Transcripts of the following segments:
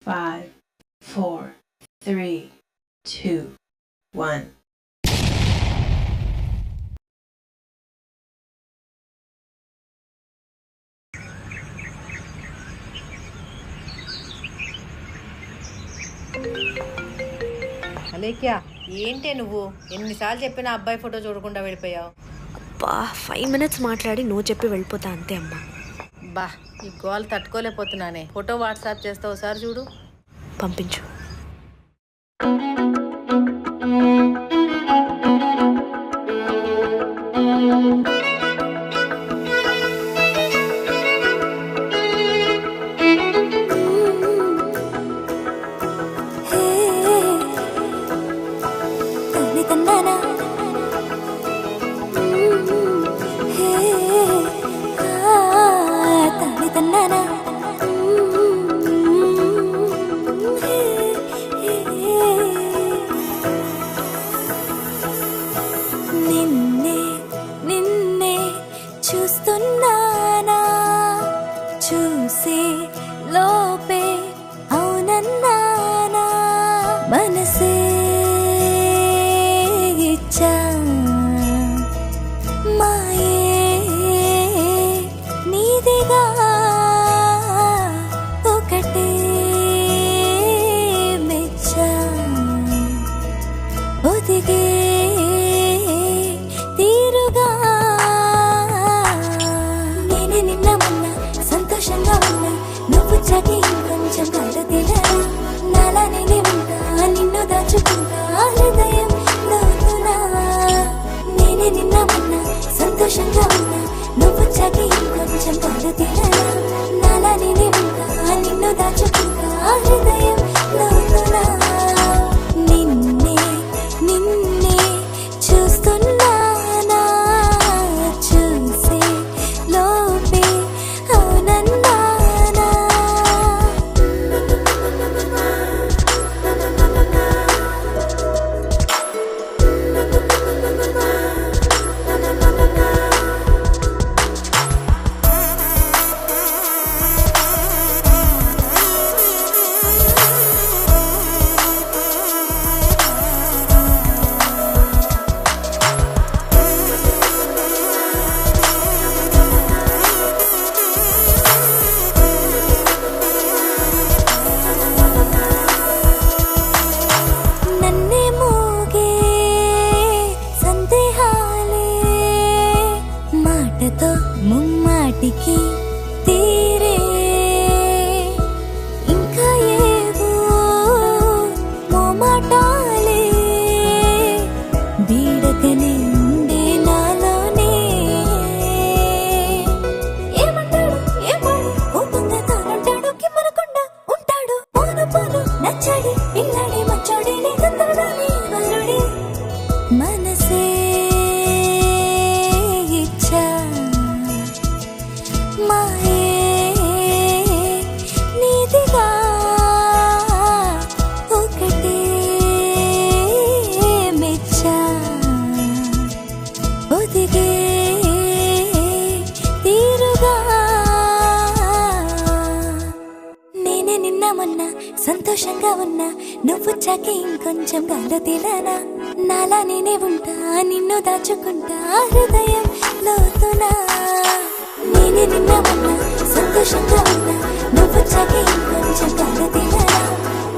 5, 4, 3, 2, 1. అలేఖ్య, ఏంటే నువ్వు ఎన్నిసార్లు చెప్పినా అబ్బాయి ఫోటో చూడకుండా వెళ్ళిపోయావు? అబ్బా 5 minutes మాట్లాడి నువ్వు చెప్పి వెళ్ళిపోతా అంతే అమ్మా. బా, ఈ గోల్ తట్టుకోలేకపోతున్నానే. ఫోటో వాట్సాప్ చేస్తా, ఒకసారి చూడు. పంపించు. చూస్తున్నానా చూసే లోపే అవునన్నానా మనసే ఇచ్చా మాయే నీదిగా ఒకటే మెచ్చా ఒదిగే తీరుగా సంతోషంగా ఉన్నా నువ్వు చకి కొంచెం కడదిలా నాలా నేనే ఉంటా నిన్ను దాచుకుంటా హృదయం లోతునా నేనే నిన్న ఉన్నా సంతోషంగా ఉన్నా నువ్వు చకి కొంచెం కడదిలా నాలా నేనే ఉంటా నిన్ను దాచుకుంటా హృదయం లోతునా నిన్నే నిన్నే చూస్తున్నానా చూసే లోపే ముమ్మాటికి తీరే ఇంకా ఏవో మోమాటాలే బీడకనే ఉండే నాలోనే ఏమంటాడు ఏమాడు కోపంగా తానంటాడు కిమ్మనకుండా ఉంటాడు పోను పోను నచ్చాడి ఇల్లాడి మచ్చాడి నీ గందరడాలి వరుడి మనసే ఇచ్చా మాయే నీదిగా ఒకటే మెచ్చా ఒదిగే తీరుగా నేనే నిన్న మొన్న సంతోషంగా ఉన్నా నువ్వు చాకి ఇంకొంచెం గాలో తిలానా నాలా నేనే ఉంటా నిన్ను దాచుకుంటా హృదయం లోతునా నేనే నిన్న ఉన్నా సంతోషంగా ఉన్నా నువ్వు చాకి ఇంకొంచెం గాలో తిలానా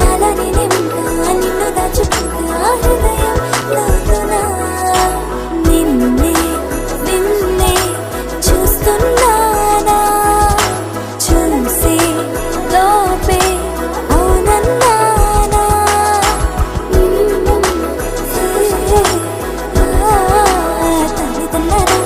నాలా నేనే ఉంటా నిన్ను దాచుకుంటా హృదయం లోతునా నిన్నే నిన్నే చూస్తున్నానా చూసే లోపే అవునన్నానా తల్లిదన్నారా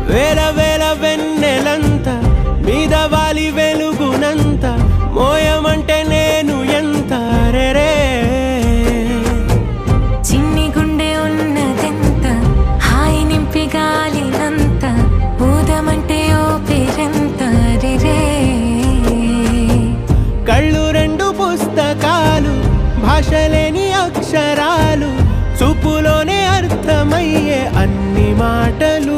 వేల వేల వెన్నెలంత మీద వాలి వెలుగునంత మోయమంటే నేను ఎంత రే చిన్ని గుండె ఉన్నదెంత హాయి నింపి గాలినంత ఊదమంటే ఓ పేరెంత రే కళ్ళు రెండు పుస్తకాలు భాషలేని అక్షరాలు చూపులోనే అర్థమయ్యే అన్ని మాటలు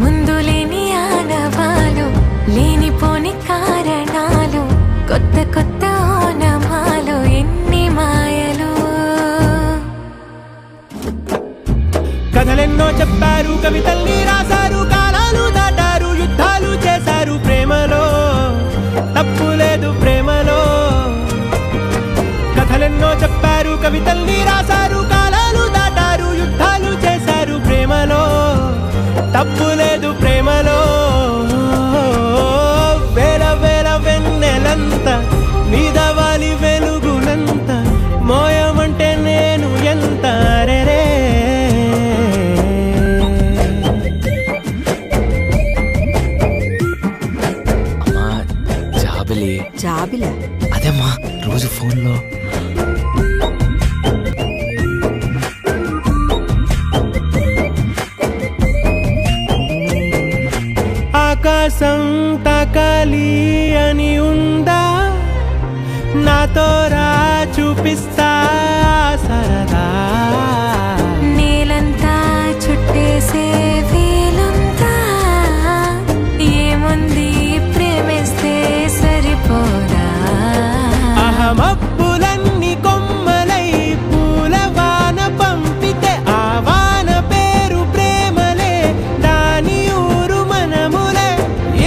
ముందు లేని ఆనవాలు లేనిపోని కారణాలు కొత్త కొత్త ఓనమాలు ఎన్ని మాయలు కథలెన్నో చెప్పారు కవితల్ని రాశారు కాలాలు దాటారు యుద్ధాలు చేశారు ప్రేమలో తప్పు లేదు ప్రేమలో కథలెన్నో చెప్పారు కవితల్ని రాశారు కాలాలు దాటారు యుద్ధాలు చేశారు ప్రేమలో తప్పు లేదు ప్రేమలో వేల వేల వెన్నెలంత మీద వాలి వెలుగునంత మోయమంటే నేను ఎంత రే అమ్మా జాబిలి జాబిలా అదేమ్మా రోజు ఫోన్లో ఆకాశం తాకాలి అని ఉందా నాతో రా చూపిస్తా సరదా నేలంతా చుట్టేసే వీలుందా ఏముంది ప్రేమిస్తే సరిపోదా అహమప్పులన్నీ కొమ్మలై పూల వాన పంపితే ఆ వాన పేరు ప్రేమలే దాని ఊరు మనములే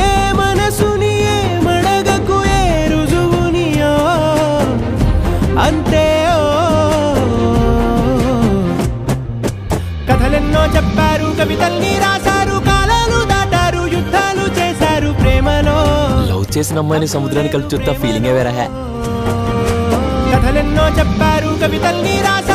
ఏ మనసుని ఏ మడగకు ఏ రుజువునియో అంతే కథలెన్నో చెప్పారు కవితల్ని రాశారు కాలాలు దాటారు యుద్ధాలు చేశారు ప్రేమలో లవ్ చేసిన అమ్మాయిని సముద్రాన్ని కలిపి చూస్తా ఫీలింగే వేరే కథలెన్నో చెప్పారు కవితల్ని రాశారు